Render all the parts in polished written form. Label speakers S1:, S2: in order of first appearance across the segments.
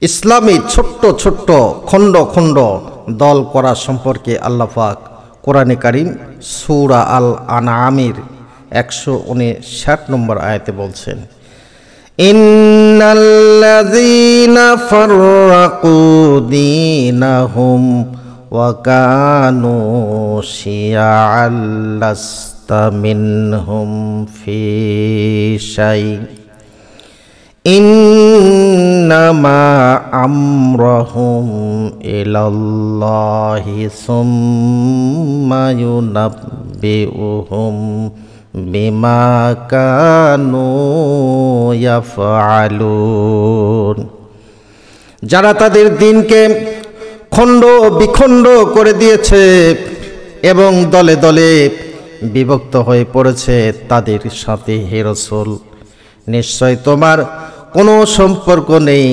S1: ইসলামী ছোট্ট ছোট্ট খণ্ড খণ্ড দল করা সম্পর্কে আল্লাহ পাক কোরআনে কারীম সূরা আল আনআমের 159 নম্বর আয়াতে বলছেন, ইন্নাল্লাযীনা ফাররাকু দীনাহুম ওয়া কানু শিয়া'আন লাস্তা মিনহুম ফি শাই ইন্নামা আমরুহুম ইলাল্লাহি সুম্মা ইউনাব্বিউহুম বিমা কানু ইয়াফআলুন। যারা তাদের দ্বীনকে খণ্ড বিখণ্ড করে দিয়েছে এবং দলে দলে বিভক্ত হয়ে পড়েছে, তাদের সাথে হে রাসূল নিশ্চয় তোমার কোনো সম্পর্ক নেই,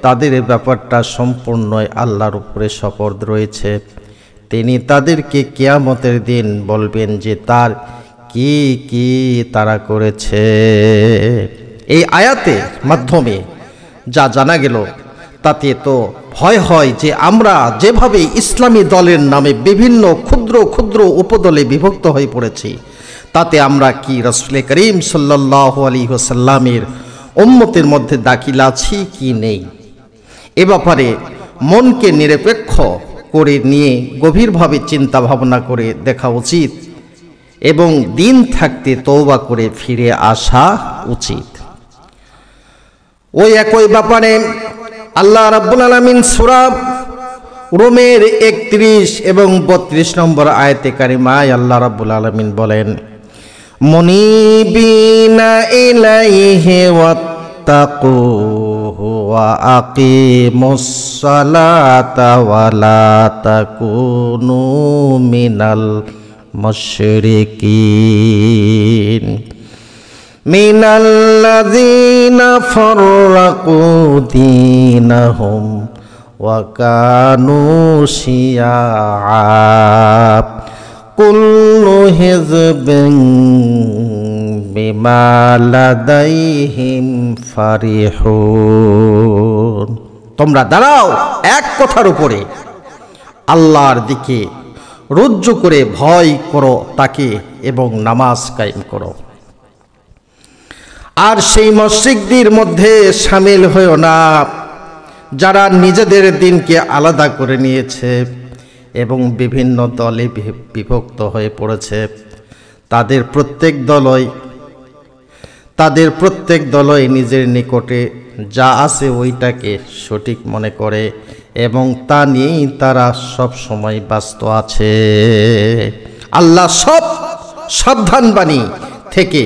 S1: তাদের ব্যাপারটা সম্পূর্ণই আল্লাহর উপরে শপথ রয়েছে। তিনি তাদেরকে কিয়ামতের দিন বলবেন যে তার কি কি তারা করেছে। এই আয়াতের মাধ্যমে যা জানা গেল তাতে তো ভয় হয় যে আমরা যেভাবে ইসলামী দলের নামে বিভিন্ন ক্ষুদ্র ক্ষুদ্র উপদলে বিভক্ত হয়ে পড়েছি, তাতে আমরা কি রাসূল করিম সাল্লাল্লাহু আলাইহি ওয়াসাল্লামের উম্মতের মধ্যে দাখিল আছি কি নেই, এ ব্যাপারে মনকে নিরপেক্ষ করে নিয়ে গভীরভাবে চিন্তা ভাবনা করে দেখা উচিত এবং দিন থাকতে তওবা করে ফিরে আসা উচিত। ওই একই ব্যাপারে আল্লাহ রাব্বুল আলামিন সূরা রুমের 31 এবং 32 নম্বর আয়াতে কারিমায় আল্লাহ রাব্বুল আলামিন বলেন, মুনিবিনা ইলাইহি ওয়াত্তাকুহু ওয়া আকিমুস সালাতা ওয়া লা তাকুনু মিনাল মুশরিকিন মিনাল্লাযীনা ফাররাকু দীনাহুম ওয়া কানু শিয়া'আ কুল্লু হিজবিন বিমা লাদাইহিম ফারিহুন। তোমরা দাঁড়াও এক কথার উপরে, আল্লাহর দিকে রুজু করে ভয় করো তাকে এবং নামাজ কায়েম করো, আর সেই মুশরিকদের মধ্যে শামিল হয়ো না যারা নিজেদের দিনকে আলাদা করে নিয়েছে এবং বিভিন্ন দলে বিভক্ত হয়ে পড়েছে। তাদের প্রত্যেক দলই নিজের নিকটে যা আছে ওইটাকে সঠিক মনে করে এবং তা নিয়েই তারা সব সময় ব্যস্ত আছে। আল্লাহ সব সাবধানবাণী থেকে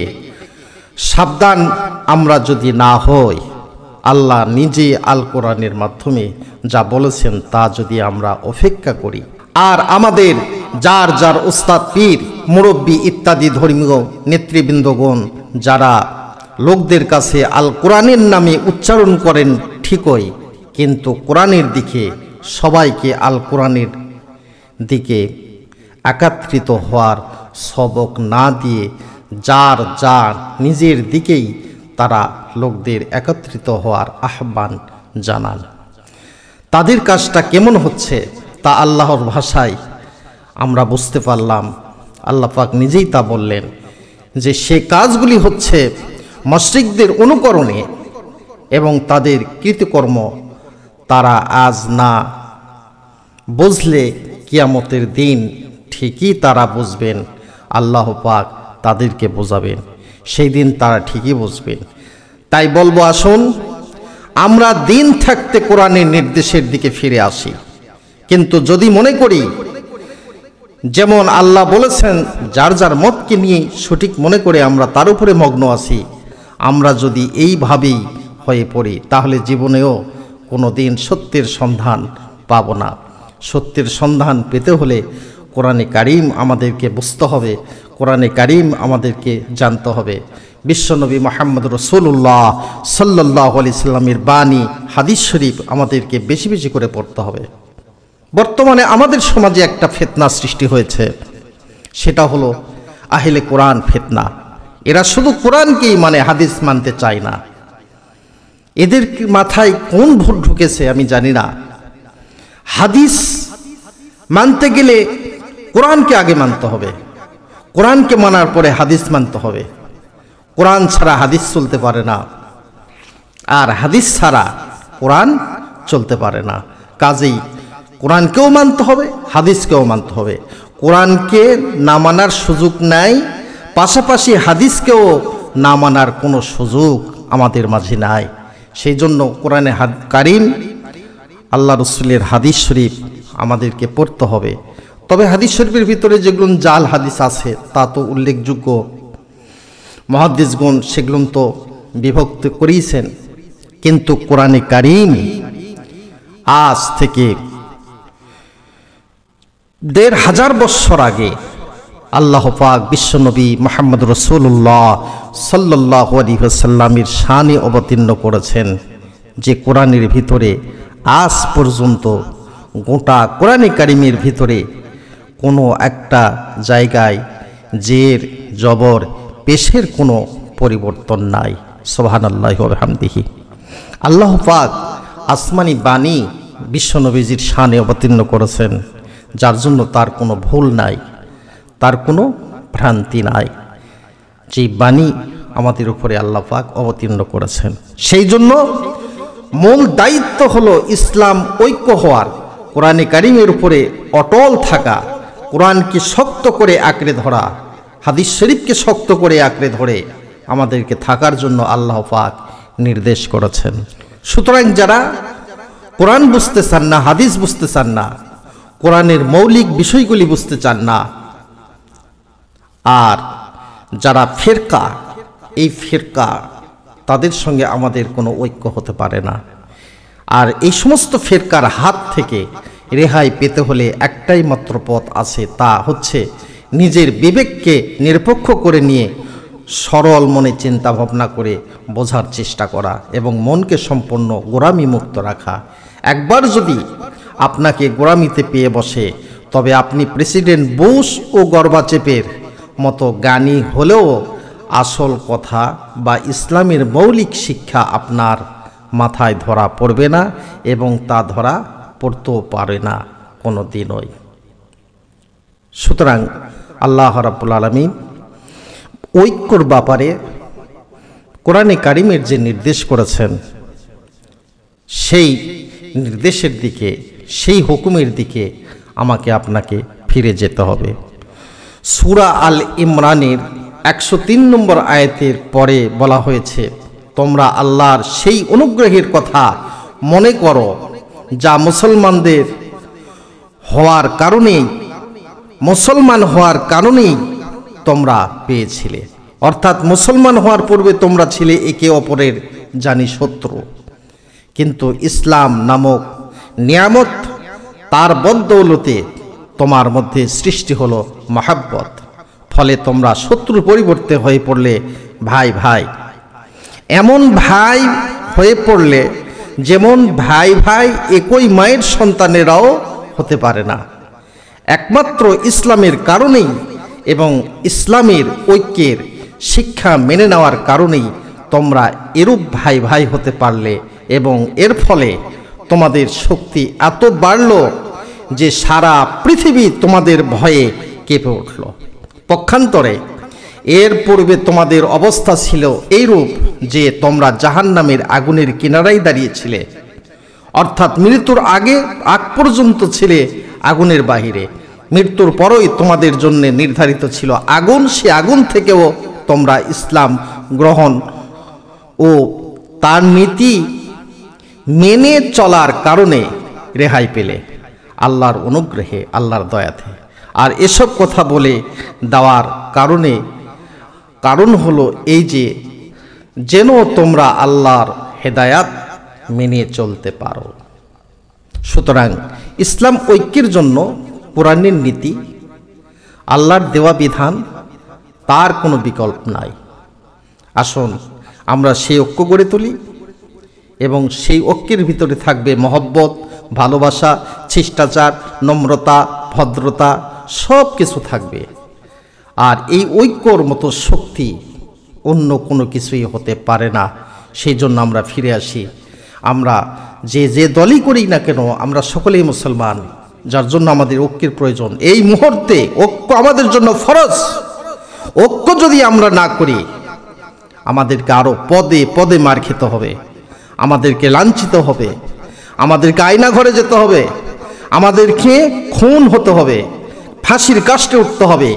S1: সাবধান আমরা যদি না হই, আল্লাহ নিজে আল কোরআনের মাধ্যমে যা বলেছেন তা যদি আমরা উপেক্ষা করি, আর আমাদের যার যার উস্তাদ পীর মুরব্বী ইত্যাদি ধর্মীয় নেতৃবৃন্দগণ যারা লোকদের কাছে আল কোরআনের নামে উচ্চারণ করেন ঠিকই, কিন্তু কোরআনের দিকে সবাইকে আল কোরআনের দিকে একত্রিত হওয়ার সবক না দিয়ে যার যার নিজের দিকেই তারা লোকদের একত্রিত হওয়ার আহ্বান জানান, তাদের কাজটা কেমন হচ্ছে তা আল্লাহর ভাষায় আমরা বুঝতে পারলাম। আল্লাহ পাক নিজেই তা বললেন যে সে কাজগুলি হচ্ছে মুশরিকদের অনুকরণে এবং তাদের কৃতকর্ম তারা আজ না বুঝলে কিয়ামতের দিন ঠিকই তারা বুঝবেন। আল্লাহ পাক তাদেরকে বোঝাবেন, সেই দিন তারা ঠিকই বুঝবেন। তাই বলবো, আসুন আমরা দিন থাকতে কোরআনের নির্দেশের দিকে ফিরে আসি। কিন্তু যদি মনে করি যেমন আল্লাহ বলেছেন যার যার মতকে নিয়ে সঠিক মনে করে আমরা তার উপরে মগ্ন আছি, আমরা যদি এইভাবেই হয়ে পড়ি তাহলে জীবনেও কোনো দিন সত্যের সন্ধান পাব না। সত্যের সন্ধান পেতে হলে কোরআনে কারীম আমাদেরকে বুঝতে হবে, কোরআনে কারীম আমাদেরকে জানতে হবে। বিশ্বনবী মুহাম্মদ রাসূলুল্লাহ সাল্লাল্লাহু আলাইহি সাল্লামের বাণী হাদিস শরীফ আমাদেরকে বেশি বেশি করে পড়তে হবে। বর্তমানে আমাদের সমাজে একটা ফিতনা সৃষ্টি হয়েছে, সেটা হলো আহলে কোরআন ফিতনা। এরা শুধু কোরআনকেই মানে, হাদিস মানতে চায় না। এদের মাথায় কোন ভুল ঢুকেছে আমি জানি না। হাদিস মানতে গেলে কোরআনকে আগে মানতে হবে, কোরআনকে মানার পরে হাদিস মানতে হবে। কোরআন ছাড়া হাদিস চলতে পারে না, আর হাদিস ছাড়া কোরআন চলতে পারে না। কাজেই কোরআনকেও মানতে হবে, হাদিসকেও মানতে হবে। কোরআনকে না মানার সুযোগ নাই, পাশাপাশি হাদিসকেও না মানার কোনো সুযোগ আমাদের মাঝে নাই। সেই জন্য কোরআনে কারীম, আল্লাহ রসুলের হাদিস শরীফ আমাদেরকে পড়তে হবে। তবে হাদিস শরীফের ভিতরে যেগুলো জাল হাদিস আছে তা তো উল্লেখযোগ্য, মুহাদ্দিসগণ সেগুলো তো বিভক্ত করেছেন। কিন্তু কোরআনে কারীম আজ থেকে ১৫০০ বছর আগে আল্লাহ পাক বিশ্বনবী মুহাম্মদ রাসূলুল্লাহ সাল্লাল্লাহু আলাইহি ওয়াসাল্লামের শানে অবতীর্ণ করেছেন, যে কোরআনের ভিতরে আজ পর্যন্ত গোটা কোরআনে কারীমের ভিতরে কোনো একটা জায়গায় জের জবর পেশের কোনো পরিবর্তন নাই। সুবহানাল্লাহি ওয়া বিহামদিহি। আল্লাহ পাক আসমানি বাণী বিশ্বনবীজির শানে অবতীর্ণ করেছেন, যার জন্য তার কোনো ভুল নাই, তার কোনো ভ্রান্তি নাই। যে বাণী আমাদের উপরে আল্লাহ পাক অবতীর্ণ করেছেন, সেই জন্য মূল দায়িত্ব হলো ইসলাম ঐক্য হওয়ার, কোরআনে কারীমের উপরে অটল থাকা, কোরআনকে শক্ত করে আঁকড়ে ধরা, হাদিস শরীফকে শক্ত করে আঁকড়ে ধরে আমাদেরকে থাকার জন্য আল্লাহ পাক নির্দেশ করেছেন। সুতরাং যারা কোরআন বুঝতে চান না, হাদিস বুঝতে চান না, কোরআনের মৌলিক বিষয়গুলি বুঝতে চান না, আর যারা ফিরকা, এই ফিরকা তাদের সঙ্গে আমাদের কোনো ঐক্য হতে পারে না। আর এই সমস্ত ফিরকার হাত থেকে রেহাই পেতে হলে একটাই মাত্র পথ আছে, তা হচ্ছে নিজের বিবেককে নিরপেক্ষ করে নিয়ে সরল মনে চিন্তা ভাবনা করে বোঝার চেষ্টা করা এবং মনকে সম্পূর্ণ গোলামি মুক্ত রাখা। একবার যদি আপনাকে গোলামিতে পেয়ে বসে, তবে আপনি প্রেসিডেন্ট বুশ ও গর্বাচেপের মতো জ্ঞানী হলেও আসল কথা বা ইসলামের মৌলিক শিক্ষা আপনার মাথায় ধরা পড়বে না, এবং তা ধরা পড়তেও পারে না কোনো দিনই। সুতরাং আল্লাহ রাব্বুল আলামিন ঐক্যর ব্যাপারে কোরআনে কারীমের যে নির্দেশ করেছেন, সেই নির্দেশের দিকে, সেই হুকুমের দিকে আমাকে আপনাকে ফিরে যেতে হবে। সূরা আল ইমরানের 103 নম্বর আয়াতের পরে বলা হয়েছে, তোমরা আল্লাহর সেই অনুগ্রহের কথা মনে করো যা মুসলমান হওয়ার কারণেই তোমরা পেয়েছিলে। অর্থাৎ মুসলমান হওয়ার পূর্বে তোমরা ছিলে একে অপরের জানি শত্রু, কিন্তু ইসলাম নামক নিয়ামত, তার বদৌলতে তোমার মধ্যে সৃষ্টি হলো মহাব্বত। ফলে তোমরা শত্রুর পরিবর্তে হয়ে পড়লে ভাই ভাই। এমন ভাই হয়ে পড়লে যেমন ভাই ভাই একই মায়ের সন্তানেরাও হতে পারে না। একমাত্র ইসলামের কারণেই এবং ইসলামের ঐক্যের শিক্ষা মেনে নেওয়ার কারণেই তোমরা এরূপ ভাই ভাই হতে পারলে, এবং এর ফলে তোমাদের শক্তি এত বাড়ল যে সারা পৃথিবী তোমাদের ভয়ে কেঁপে উঠল। পক্ষান্তরে এর পূর্বে তোমাদের অবস্থা ছিল এইরূপ যে তোমরা জাহান্নামের আগুনের কিনারায় দাঁড়িয়েছিলে, অর্থাৎ মৃত্যুর আগ পর্যন্ত ছিলে আগুনের বাহিরে। মৃত্যুর পরই তোমাদের জন্য নির্ধারিত ছিল আগুন, সে আগুন থেকেও তোমরা ইসলাম গ্রহণ ও তার নীতি মেনে চলার কারণে রেহাই পেলে আল্লাহর অনুগ্রহে, আল্লাহর দয়াতে। আর এসব কথা বলে দেওয়ার কারণ হলো এই যে যেন তোমরা আল্লাহর হেদায়াত মেনে চলতে পারো। সুতরাং ইসলাম ঐক্যের জন্য কোরআনের নীতি, আল্লাহর দেওয়া বিধান, তার কোনো বিকল্প নাই। আসুন আমরা সেই ঐক্য গড়ে তুলি, এবং সেই ঐক্যের ভিতরে থাকবে মহব্বত, ভালোবাসা, শিষ্টাচার, নম্রতা, ভদ্রতা, সব কিছু থাকবে। আর এই ঐক্যর মতো শক্তি অন্য কোনো কিছুই হতে পারে না। সেই জন্য আমরা ফিরে আসি। আমরা যে দলই করি না কেন, আমরা সকলেই মুসলমান, যার জন্য আমাদের ঐক্যের প্রয়োজন। এই মুহূর্তে ঐক্য আমাদের জন্য ফরজ। ঐক্য যদি আমরা না করি, আমাদেরকে আরো পদে পদে মার খেতে হবে, আমাদেরকে লাঞ্ছিত হবে, আমাদেরকে আয়না ঘরে যেতে হবে, আমাদেরকে খুন হতে হবে, ফাঁসির কাষ্টে উঠতে হবে,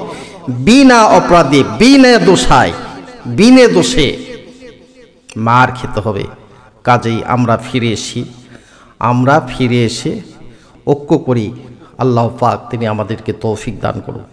S1: বিনা অপরাধে বিনা দোষে মার খেতে হবে। কাজেই আমরা ফিরে এসে ঐক্য করি। আল্লাহ পাক তিনি আমাদেরকে তৌফিক দান করুন।